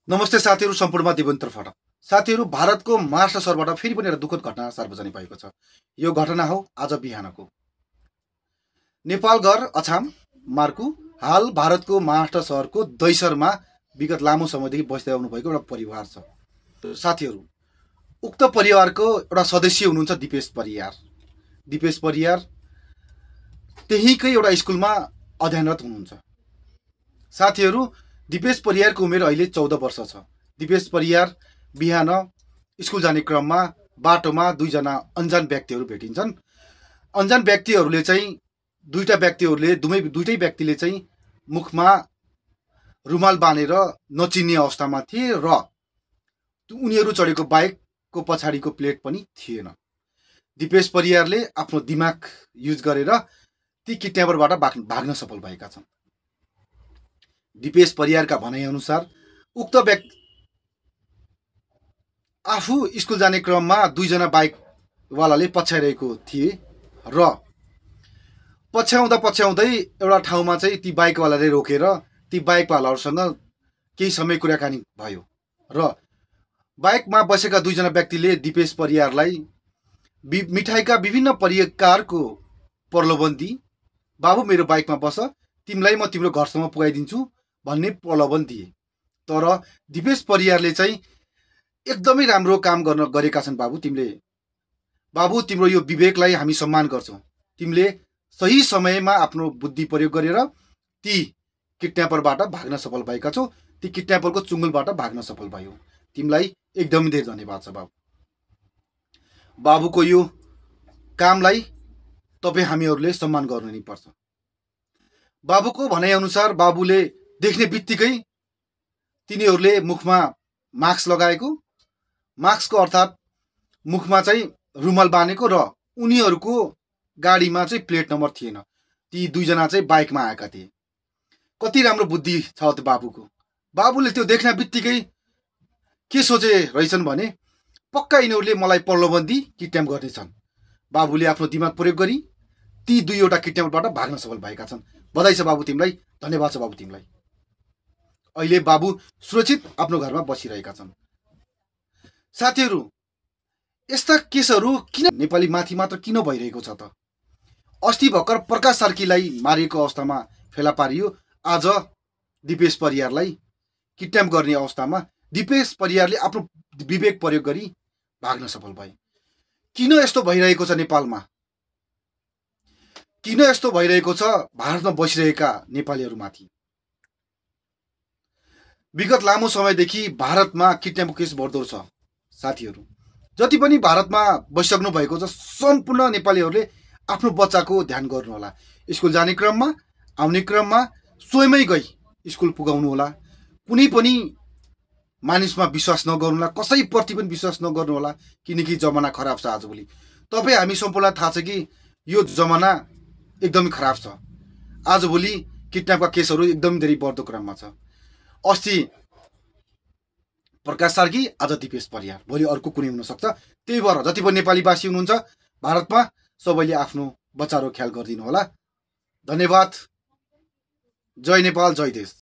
नमस्ते साथीहरू, सम्पूर्णमा दिवन्तरफट साथीहरू, भारतको महाराष्ट्र सहरबाट फेरि पनि एउटा दुःखद घटना सार्वजनिक भएको छ। यो घटना हो आज बिहानको नेपाल घर अछाम मार्कु हाल भारतको महाराष्ट्र सहरको दैसरमा विगत लामो समयदेखि बस्दै आउनु भएको एउटा परिवार छ। साथीहरू, उक्त परिवारको एउटा सदस्य हुनुहुन्छ दिपेश परियार। दिपेश परियार त्यहीकै एउटा स्कुलमा अध्ययनरत हुनुहुन्छ। साथीहरू, दिपेश परियारको उमेर अहिले 14 वर्ष छ। दिपेश परियार बिहान स्कुल जाने क्रममा बाटोमा दुईजना अन्जान व्यक्तिहरू भेटिन्छन्। अन्जान व्यक्तिहरूले चाहिँ दुईटै व्यक्तिले चाहिँ मुखमा रुमाल बाँधेर नचिन्ने अवस्थामा थिए र उनीहरू चढेको बाइकको पछाडिको प्लेट पनि थिएन। दिपेश परियारले आफ्नो दिमाग युज गरेर ती किडन्यापरबाट भाग्न सफल भएका छन्। दिपेश परियारका भनाइअनुसार उक्त व्यक्ति आफू स्कुल जाने क्रममा दुईजना बाइकवालाले पछ्याइरहेको थिए र पछ्याउँदै एउटा ठाउँमा चाहिँ ती बाइकवालाले रोकेर ती बाइकवालाहरूसँग केही समय कुराकानी भयो र बाइकमा बसेका दुईजना व्यक्तिले दिपेश परियारलाई मिठाईका विभिन्न प्रकारको प्रलोभन दिए। बाबु, मेरो बाइकमा बस, तिमीलाई म तिम्रो घरसम्म पुगाइदिन्छु भन्ने प्रलोभन दिए। तर दिपेश परियारले चाहिँ एकदमै राम्रो काम गरेका छन् बाबु, तिम्रो यो विवेकलाई हामी सम्मान गर्छौँ। तिमीले सही समयमा आफ्नो बुद्धि प्रयोग गरेर ती किडन्यापरबाट भाग्न सफल भएका छौ। ती किडन्यापरको चुङ्गलबाट भाग्न सफल भयो। तिमीलाई एकदमै धेरै धन्यवाद छ बाबु। बाबुको यो कामलाई तपाईँ हामीहरूले सम्मान गर्नु नै पर्छ। बाबुको भनाइअनुसार बाबुले देख्ने बित्तिकै तिनीहरूले मुखमा मास्क लगाएको, मास्कको अर्थात् मुखमा चाहिँ रुमाल बाँधेको र उनीहरूको गाडीमा चाहिँ प्लेट नम्बर थिएन। ती दुईजना चाहिँ बाइकमा आएका थिए। कति राम्रो बुद्धि छ त बाबुको। बाबुले त्यो देख्ने बित्तिकै के सोचे रहेछन् भने पक्का यिनीहरूले मलाई प्रलोभन दिई किडन्याप गर्नेछन्। बाबुले आफ्नो दिमाग प्रयोग गरी ती दुईवटा किडन्यापरबाट भाग्न सफल भएका छन्। बधाई छ बाबु तिमीलाई, धन्यवाद छ बाबु तिमीलाई। अहिले बाबु सुरक्षित आफ्नो घरमा बसिरहेका छन्। साथीहरू, यस्ता केसहरू किन नेपाली माथि मात्र किन भइरहेको छ त? अस्ति भर्खर प्रकाश सार्कीलाई मारिएको अवस्थामा फेला पारियो। आज दिपेश परियारलाई किडन्याप गर्ने अवस्थामा दिपेश परियारले आफ्नो विवेक प्रयोग गरी भाग्न सफल भए। किन यस्तो भइरहेको छ नेपालमा? किन यस्तो भइरहेको छ भारतमा बसिरहेका नेपालीहरूमाथि? विगत लामो समयदेखि भारतमा किडन्यापको केस बढ्दो छ। साथीहरू, जति पनि भारतमा बसिसक्नु भएको छ सम्पूर्ण नेपालीहरूले आफ्नो बच्चाको ध्यान गर्नुहोला। स्कुल जाने क्रममा, आउने क्रममा स्वयमै गई स्कुल पुगाउनु होला। कुनै पनि मानिसमा विश्वास नगर्नुहोला, कसैप्रति पनि विश्वास नगर्नुहोला, किनकि जमाना खराब छ आजभोलि। तपाईँ हामी सम्पूर्णलाई थाहा छ कि यो जमाना एकदमै खराब छ। आजभोलि किडन्यापका केसहरू एकदमै धेरै बढ्दो क्रममा छ। अस्ति प्रकाश सार्की, आज दिपेश परियार, भोलि अर्को कुनै हुनसक्छ। त्यही भएर जति पनि नेपालीवासी हुनुहुन्छ भारतमा, सबैले आफ्नो बच्चाहरूको ख्याल गरिदिनु होला। धन्यवाद। जय नेपाल, जय देश।